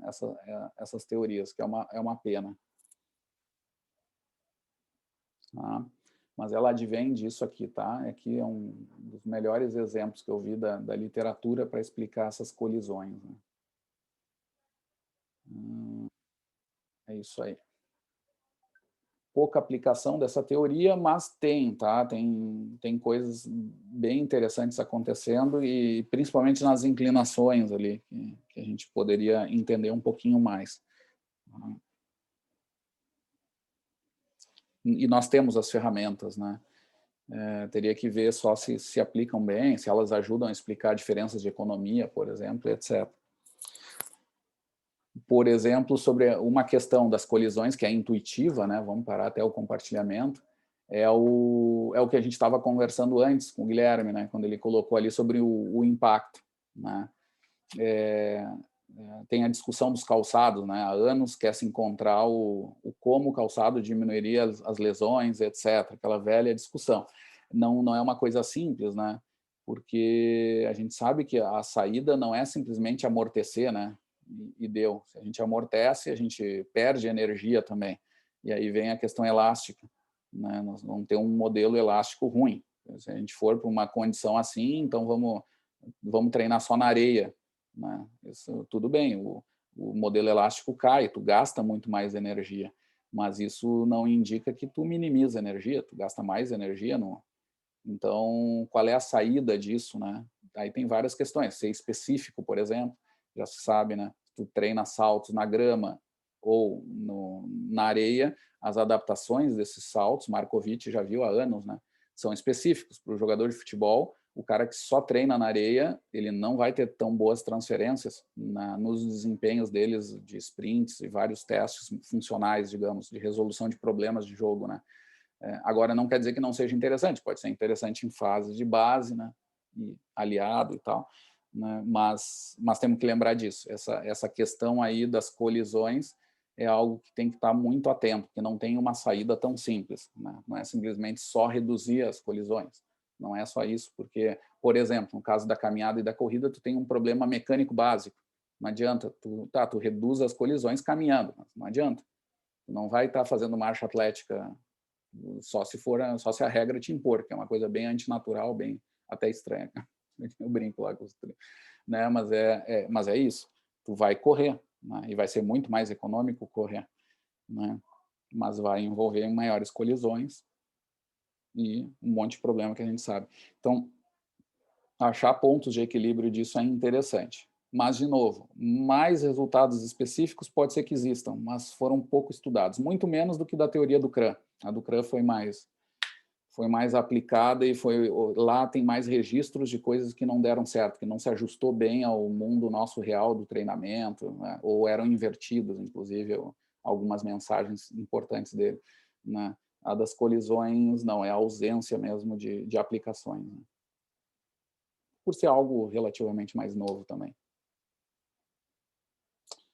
Essas teorias, que é uma pena. Tá? Mas ela advém disso aqui, tá? Aqui é um dos melhores exemplos que eu vi da literatura para explicar essas colisões, né? É isso aí. Pouca aplicação dessa teoria, mas tem, tá? Tem coisas bem interessantes acontecendo e principalmente nas inclinações ali, que a gente poderia entender um pouquinho mais. E nós temos as ferramentas, né? Teria que ver só se aplicam bem, se elas ajudam a explicar diferenças de economia, por exemplo, etc. Por exemplo, sobre uma questão das colisões, que é intuitiva, né? Vamos parar até o compartilhamento, é o que a gente estava conversando antes com o Guilherme, né? Quando ele colocou ali sobre o impacto, né? Tem a discussão dos calçados, né? Há anos quer se encontrar o como o calçado diminuiria as lesões, etc. Aquela velha discussão. Não é uma coisa simples, né? Porque a gente sabe que a saída não é simplesmente amortecer, né? E deu. Se a gente amortece, a gente perde energia também. E aí vem a questão elástica, né? Nós vamos ter um modelo elástico ruim. Se a gente for para uma condição assim, então vamos treinar só na areia, né? Isso, tudo bem, o modelo elástico cai, tu gasta muito mais energia, mas isso não indica que tu minimiza energia, tu gasta mais energia. Então, qual é a saída disso, né? Aí tem várias questões. Ser específico, por exemplo, já se sabe, né? Tu treina saltos na grama, ou na areia, as adaptações desses saltos, Markovic já viu há anos, né? São específicos para o jogador de futebol. O cara que só treina na areia, ele não vai ter tão boas transferências nos desempenhos deles de sprints e vários testes funcionais, digamos, de resolução de problemas de jogo, né? Agora, não quer dizer que não seja interessante, pode ser interessante em fase de base, né? E aliado e tal, né? Mas temos que lembrar disso. Essa questão aí das colisões é algo que tem que estar muito atento, que não tem uma saída tão simples, né? Não é simplesmente só reduzir as colisões. Não é só isso, porque, por exemplo, no caso da caminhada e da corrida, tu tem um problema mecânico básico. Não adianta, tu reduz as colisões caminhando, mas não adianta. Tu não vai estar fazendo marcha atlética só se a regra te impor, que é uma coisa bem antinatural, bem até estranha. Eu brinco lá com os, né? Mas é isso. Tu vai correr, né? E vai ser muito mais econômico correr, né? Mas vai envolver maiores colisões e um monte de problema que a gente sabe. Então, achar pontos de equilíbrio disso é interessante. Mas, de novo, mais resultados específicos pode ser que existam, mas foram pouco estudados, muito menos do que da teoria do CRAN. A do CRAN foi mais aplicada e lá tem mais registros de coisas que não deram certo, que não se ajustou bem ao mundo nosso real do treinamento, né? Ou eram invertidos, inclusive, algumas mensagens importantes dele, né? A das colisões, não, é a ausência mesmo de aplicações, né? Por ser algo relativamente mais novo também.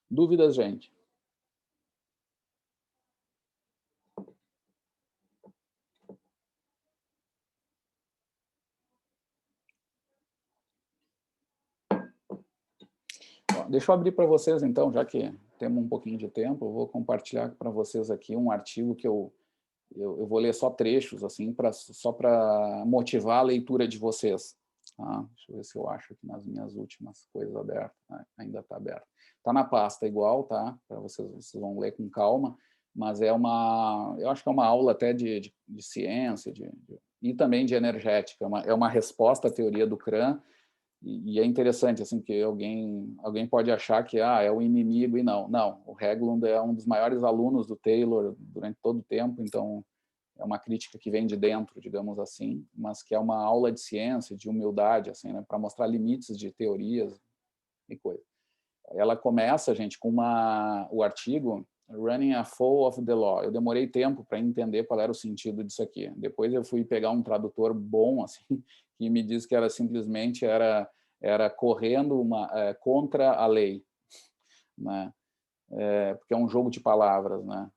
Dúvidas, gente? Bom, deixa eu abrir para vocês, então, já que temos um pouquinho de tempo, eu vou compartilhar para vocês aqui um artigo que eu vou ler só trechos, assim, só para motivar a leitura de vocês. Tá? Deixa eu ver se eu acho aqui nas minhas últimas coisas abertas. Ainda está aberto. Está na pasta igual, tá? Para vocês vão ler com calma, mas eu acho que é uma aula até de ciência e também de energética. É uma resposta à teoria do CRAN. E é interessante, assim, que alguém pode achar que é o inimigo, e não. Não, o Haglund é um dos maiores alunos do Taylor durante todo o tempo, então é uma crítica que vem de dentro, digamos assim, mas que é uma aula de ciência, de humildade, assim, né, para mostrar limites de teorias e coisa. Ela começa, gente, com o artigo Running Afoul of the Law. Eu demorei tempo para entender qual era o sentido disso aqui. Depois eu fui pegar um tradutor bom, assim, que me disse que era simplesmente correndo contra a lei, né? Porque é um jogo de palavras, né?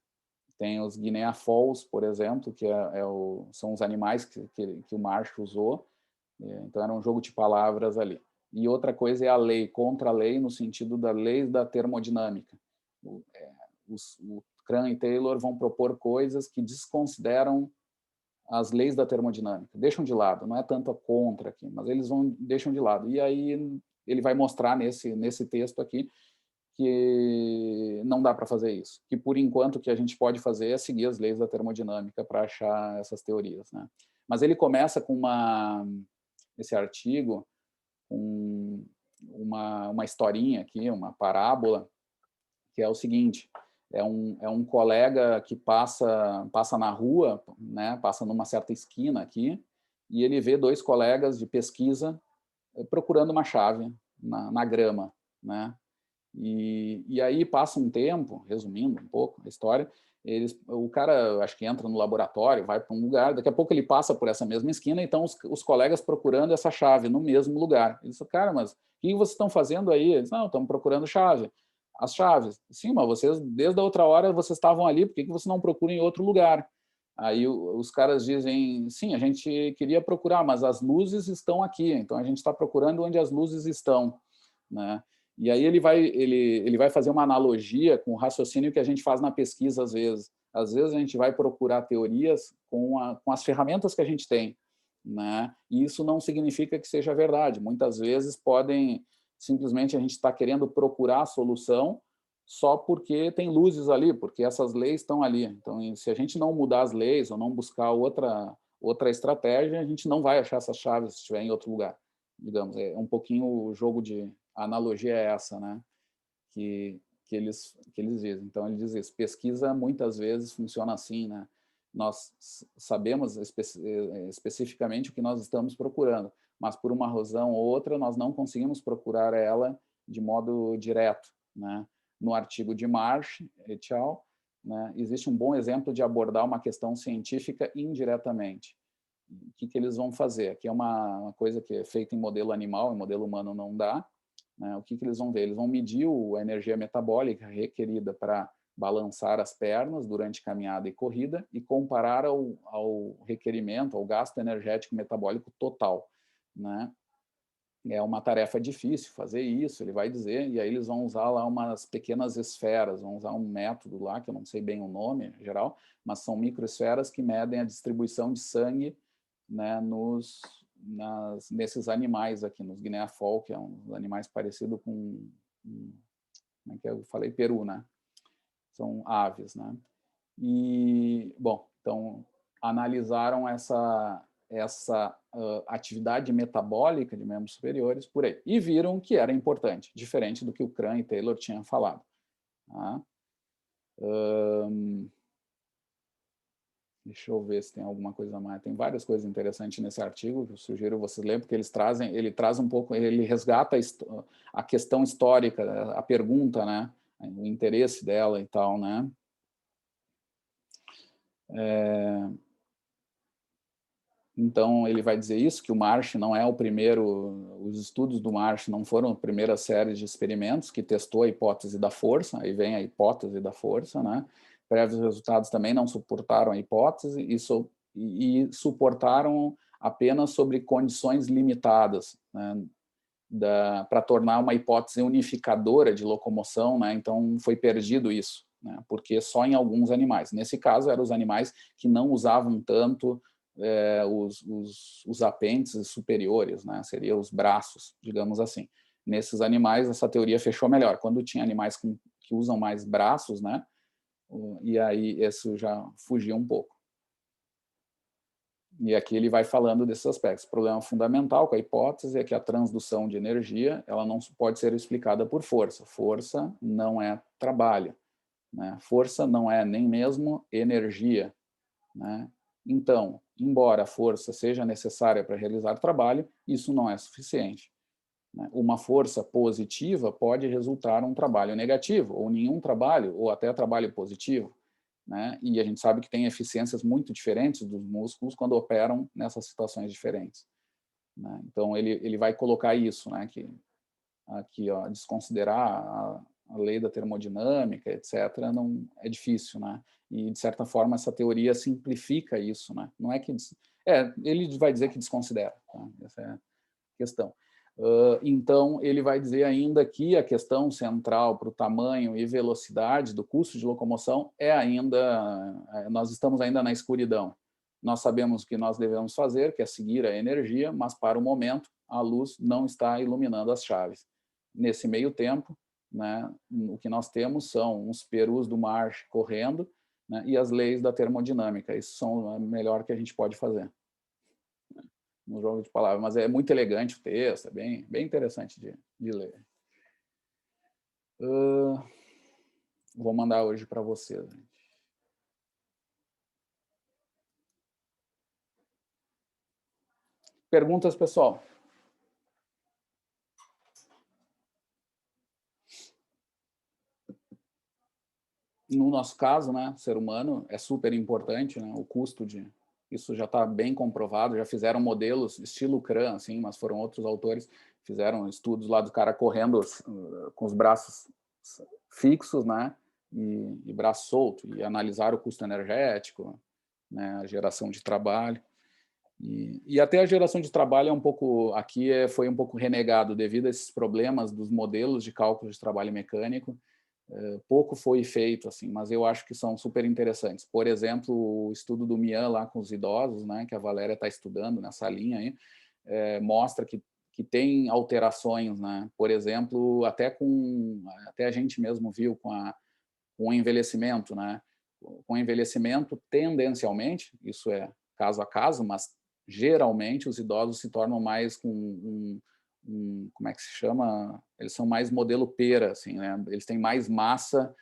Tem os Guinea Fowls, por exemplo, que são os animais que o Marsh usou. Então era um jogo de palavras ali. E outra coisa é a lei, contra a lei, no sentido da lei da termodinâmica. O Cran e Taylor vão propor coisas que desconsideram as leis da termodinâmica, deixam de lado, não é tanto a contra aqui, mas eles deixam de lado. E aí ele vai mostrar nesse texto aqui que não dá para fazer isso, que por enquanto o que a gente pode fazer é seguir as leis da termodinâmica para achar essas teorias, né? Mas ele começa com esse artigo com uma historinha aqui, uma parábola, que é o seguinte: é um colega que passa na rua, né, passa numa certa esquina aqui, e ele vê dois colegas de pesquisa procurando uma chave na grama, né? E aí passa um tempo, resumindo um pouco a história, o cara, acho que entra no laboratório, vai para um lugar, daqui a pouco ele passa por essa mesma esquina, então os colegas procurando essa chave no mesmo lugar. Ele disse, cara, mas o que vocês estão fazendo aí? Eles, não, estamos procurando chave. As chaves. Sim, mas vocês, desde a outra hora, vocês estavam ali, por que vocês não procuram em outro lugar? Aí os caras dizem, sim, a gente queria procurar, mas as luzes estão aqui, então a gente está procurando onde as luzes estão, né? E aí ele vai fazer uma analogia com o raciocínio que a gente faz na pesquisa às vezes. Às vezes a gente vai procurar teorias com as ferramentas que a gente tem, né? E isso não significa que seja verdade. Muitas vezes simplesmente a gente está querendo procurar a solução só porque tem luzes ali, porque essas leis estão ali. Então, se a gente não mudar as leis ou não buscar outra estratégia, a gente não vai achar essas chaves se estiver em outro lugar. Digamos, é um pouquinho o jogo a analogia é essa, né? Que eles dizem. Então, ele diz isso. Pesquisa, muitas vezes, funciona assim, né? Nós sabemos especificamente o que nós estamos procurando, mas por uma razão ou outra, nós não conseguimos procurar ela de modo direto, né? No artigo de Marsh et al., né, existe um bom exemplo de abordar uma questão científica indiretamente. O que eles vão fazer? Aqui é uma coisa que é feita em modelo animal, em modelo humano não dá. Né? O que eles vão ver? Eles vão medir a energia metabólica requerida para balançar as pernas durante caminhada e corrida e comparar ao requerimento, ao gasto energético metabólico total. Né? É uma tarefa difícil fazer isso, ele vai dizer, e aí eles vão usar lá umas pequenas esferas, vão usar um método lá, que eu não sei bem o nome em geral, mas são microesferas que medem a distribuição de sangue, né, nesses animais aqui, nos guiné-fol, que é um animais parecido com, como é que eu falei, peru, né? São aves, né? E, bom, então, analisaram essa atividade metabólica de membros superiores por aí. E viram que era importante, diferente do que o Cran e Taylor tinham falado. Tá? Deixa eu ver se tem alguma coisa mais. Tem várias coisas interessantes nesse artigo que eu sugiro vocês lerem, porque ele traz um pouco, ele resgata a questão histórica, a pergunta, né? O interesse dela e tal, né? Então, ele vai dizer isso, que o Marsh não é o primeiro, os estudos do Marsh não foram a primeira série de experimentos que testou a hipótese da força, aí vem a hipótese da força, né? Prévios resultados também não suportaram a hipótese e suportaram apenas sobre condições limitadas, né? Para tornar uma hipótese unificadora de locomoção, né? Então foi perdido isso, né? Porque só em alguns animais. Nesse caso, eram os animais que não usavam tanto os apêndices superiores, né? Seria os braços, digamos assim. Nesses animais, essa teoria fechou melhor. Quando tinha animais que usam mais braços, né? E aí isso já fugia um pouco. E aqui ele vai falando desses aspectos. O problema fundamental com a hipótese é que a transdução de energia ela não pode ser explicada por força. Força não é trabalho, né? Força não é nem mesmo energia, né? Então, embora a força seja necessária para realizar trabalho, isso não é suficiente. Uma força positiva pode resultar em um trabalho negativo, ou nenhum trabalho, ou até trabalho positivo. Né? E a gente sabe que tem eficiências muito diferentes dos músculos quando operam nessas situações diferentes. Né? Então, ele vai colocar isso, né? Que aqui, ó, desconsiderar a lei da termodinâmica, etc., não é difícil, né? E, de certa forma, essa teoria simplifica isso, né? Não é que... ele vai dizer que desconsidera, tá? Essa é a questão. Então, ele vai dizer ainda que a questão central para o tamanho e velocidade do custo de locomoção é ainda... Nós estamos ainda na escuridão. Nós sabemos o que nós devemos fazer, que é seguir a energia, mas, para o momento, a luz não está iluminando as chaves. Nesse meio tempo, né, o que nós temos são uns perus do Marsh correndo, né, e as leis da termodinâmica. Isso são o melhor que a gente pode fazer no jogo de palavras, mas é muito elegante o texto, é bem interessante de ler. Vou mandar hoje para vocês. Perguntas, pessoal? No nosso caso, né, ser humano, é super importante, né, o custo de... Isso já está bem comprovado, já fizeram modelos estilo CRAN, assim, mas foram outros autores, fizeram estudos lá do cara correndo com os braços fixos, né, e braço solto, e analisaram o custo energético, né, a geração de trabalho. E até a geração de trabalho é um pouco, aqui foi um pouco renegado devido a esses problemas dos modelos de cálculo de trabalho mecânico. Pouco foi feito, assim, mas eu acho que são super interessantes. Por exemplo, o estudo do Mian lá com os idosos, né, que a Valéria está estudando nessa linha aí, mostra que tem alterações, né? Por exemplo, até a gente mesmo viu com o envelhecimento, né? Com o envelhecimento, tendencialmente, isso é caso a caso, mas geralmente os idosos se tornam mais com como é que se chama? Eles são mais modelo pera, assim, né? Eles têm mais massa,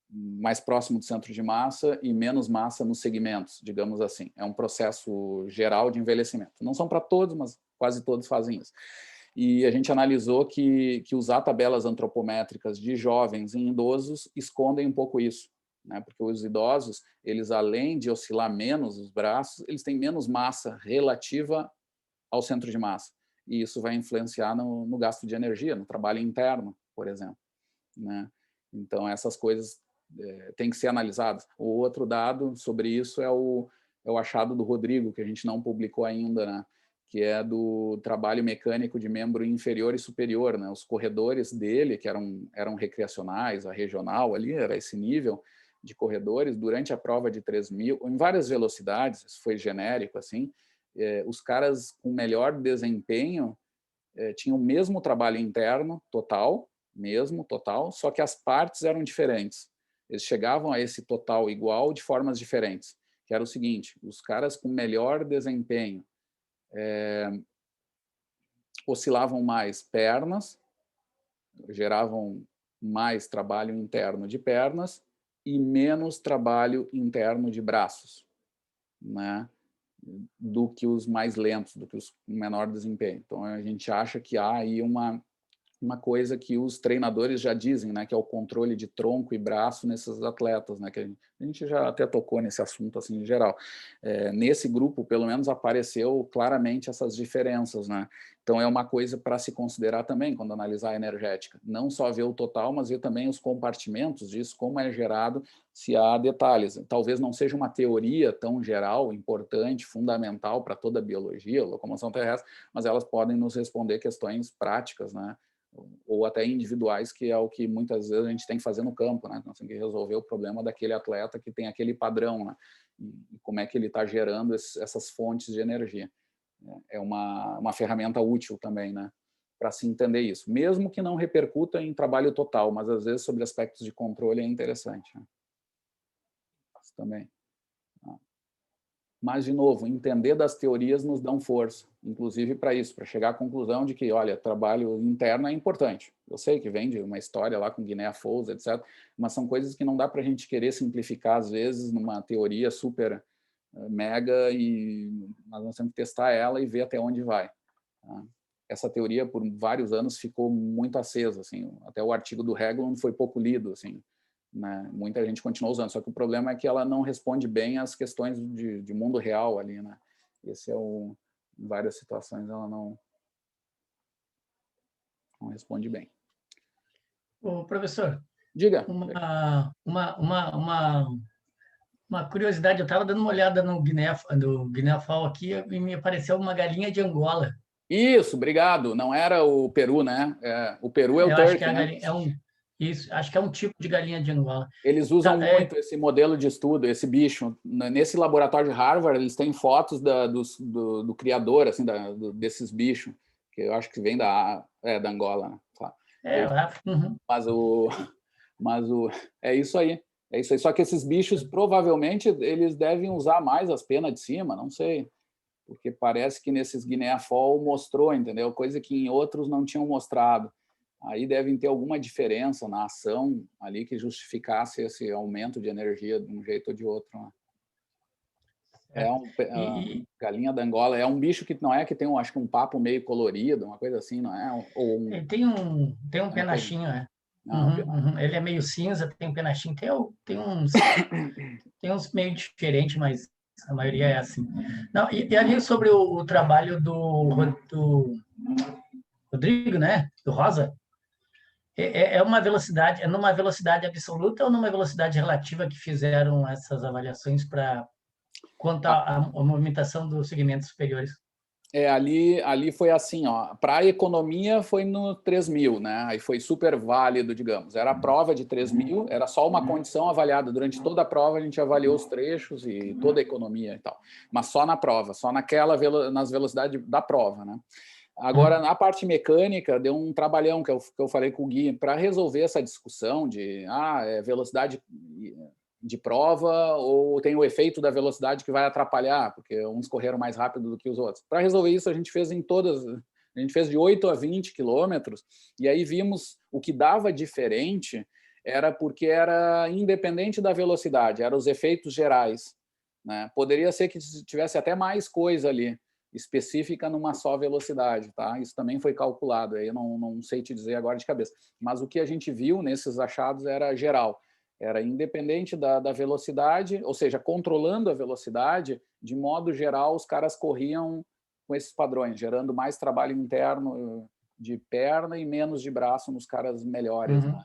mais próximo do centro de massa e menos massa nos segmentos, digamos assim. É um processo geral de envelhecimento. Não são para todos, mas quase todos fazem isso. E a gente analisou que usar tabelas antropométricas de jovens em idosos escondem um pouco isso, né? Porque os idosos, eles além de oscilar menos os braços, eles têm menos massa relativa ao centro de massa. E isso vai influenciar no gasto de energia, no trabalho interno, por exemplo, né? Então, essas coisas têm que ser analisadas. O outro dado sobre isso é o achado do Rodrigo, que a gente não publicou ainda, né? Que é do trabalho mecânico de membro inferior e superior, né? Os corredores dele, que eram recreacionais, a regional ali, era esse nível de corredores, durante a prova de 3.000, em várias velocidades, isso foi genérico, assim, os caras com melhor desempenho tinham o mesmo trabalho interno, total, só que as partes eram diferentes. Eles chegavam a esse total igual de formas diferentes, que era o seguinte: os caras com melhor desempenho oscilavam mais pernas, geravam mais trabalho interno de pernas e menos trabalho interno de braços, né? Do que os mais lentos, do que os com menor desempenho. Então, a gente acha que há aí uma coisa que os treinadores já dizem, né, que é o controle de tronco e braço nesses atletas, né, que a gente já até tocou nesse assunto assim em geral. Nesse grupo, pelo menos, apareceu claramente essas diferenças, né? Então é uma coisa para se considerar também quando analisar a energética, não só ver o total, mas ver também os compartimentos disso, como é gerado, se há detalhes. Talvez não seja uma teoria tão geral, importante, fundamental para toda a biologia, locomoção terrestre, mas elas podem nos responder questões práticas, né? Ou até individuais, que é o que muitas vezes a gente tem que fazer no campo, né? Nós temos que resolver o problema daquele atleta que tem aquele padrão, né? E como é que ele está gerando essas fontes de energia. É uma ferramenta útil também, né? Para se entender isso, mesmo que não repercuta em trabalho total, mas às vezes sobre aspectos de controle é interessante, né? Isso também. Mas, de novo, entender das teorias nos dão força, inclusive para isso, para chegar à conclusão de que, olha, trabalho interno é importante. Eu sei que vem de uma história lá com Guiné-Falls, etc., mas são coisas que não dá para a gente querer simplificar, às vezes, numa teoria super mega, e nós temos que testar ela e ver até onde vai. Tá? Essa teoria, por vários anos, ficou muito acesa. Assim, até o artigo do Haglund foi pouco lido, assim, né? Muita gente continua usando, só que o problema é que ela não responde bem às questões de mundo real ali, né? Esse é em várias situações ela não responde bem. Ô, professor, Diga. uma curiosidade, eu estava dando uma olhada no Guiné-Fall aqui e me apareceu uma galinha de Angola. Isso, obrigado. Não era o Peru, né? O Peru é o Eu acho que turkey, a né? galinha, isso, acho que é um tipo de galinha de Angola. Eles usam Tá, muito esse modelo de estudo, esse bicho. Nesse laboratório de Harvard, eles têm fotos do criador, assim, desses bichos, que eu acho que vem da Angola, né? Claro. Uhum. Mas é isso aí. É isso aí. Só que esses bichos, provavelmente, eles devem usar mais as penas de cima, não sei. Porque parece que nesses Guiné-Fall mostrou, entendeu? Coisa que em outros não tinham mostrado. Aí devem ter alguma diferença na ação ali que justificasse esse aumento de energia de um jeito ou de outro, né? Galinha da Angola é um bicho que não é que tem, acho que um papo meio colorido, uma coisa assim, não é? Ele tem um penachinho, né? Uhum. Ele é meio cinza, tem um penachinho, tem uns meio diferentes, mas a maioria é assim. Não, e ali sobre o trabalho do Rodrigo, né? Do Rosa, é uma velocidade, é numa velocidade absoluta ou numa velocidade relativa que fizeram essas avaliações quanto à movimentação dos segmentos superiores? Ali foi assim, ó. Para a economia foi no 3.000, né? Aí foi super válido, digamos. Era a prova de 3.000, era só uma condição avaliada. Durante toda a prova a gente avaliou os trechos e toda a economia e tal. Mas só na prova, só nas velocidades da prova, né? Agora, na parte mecânica, deu um trabalhão que eu falei com o Gui para resolver essa discussão de velocidade de prova ou tem o efeito da velocidade que vai atrapalhar, porque uns correram mais rápido do que os outros. Para resolver isso, a gente fez em todas A gente fez de 8 a 20 quilômetros, e aí vimos o que dava diferente era porque era independente da velocidade, eram os efeitos gerais, né? Poderia ser que tivesse até mais coisa ali, específica numa só velocidade, tá? Isso também foi calculado, aí eu não sei te dizer agora de cabeça. Mas o que a gente viu nesses achados era geral, era independente da velocidade, ou seja, controlando a velocidade, de modo geral, os caras corriam com esses padrões, gerando mais trabalho interno de perna e menos de braço nos caras melhores, né?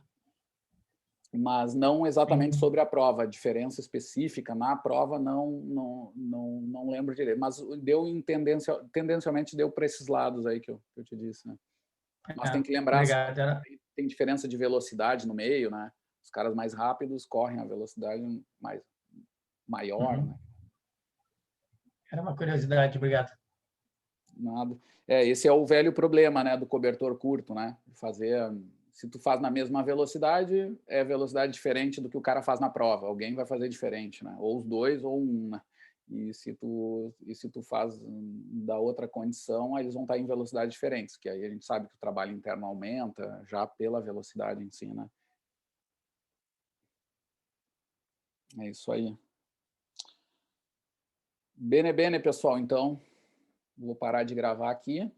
Mas não exatamente sobre a prova, a diferença específica na prova não lembro direito, mas deu tendencialmente deu para esses lados aí que eu te disse, né? Mas tem que lembrar assim, tem diferença de velocidade no meio, né? Os caras mais rápidos correm a velocidade maior, né? Era uma curiosidade, obrigado. Nada. Esse é o velho problema, né, do cobertor curto, né? Se tu faz na mesma velocidade, é velocidade diferente do que o cara faz na prova. Alguém vai fazer diferente, né? Ou os dois, ou um, né? E se tu faz da outra condição, eles vão estar em velocidades diferentes, que aí a gente sabe que o trabalho interno aumenta já pela velocidade em si, né? É isso aí. Bene, pessoal. Então, vou parar de gravar aqui.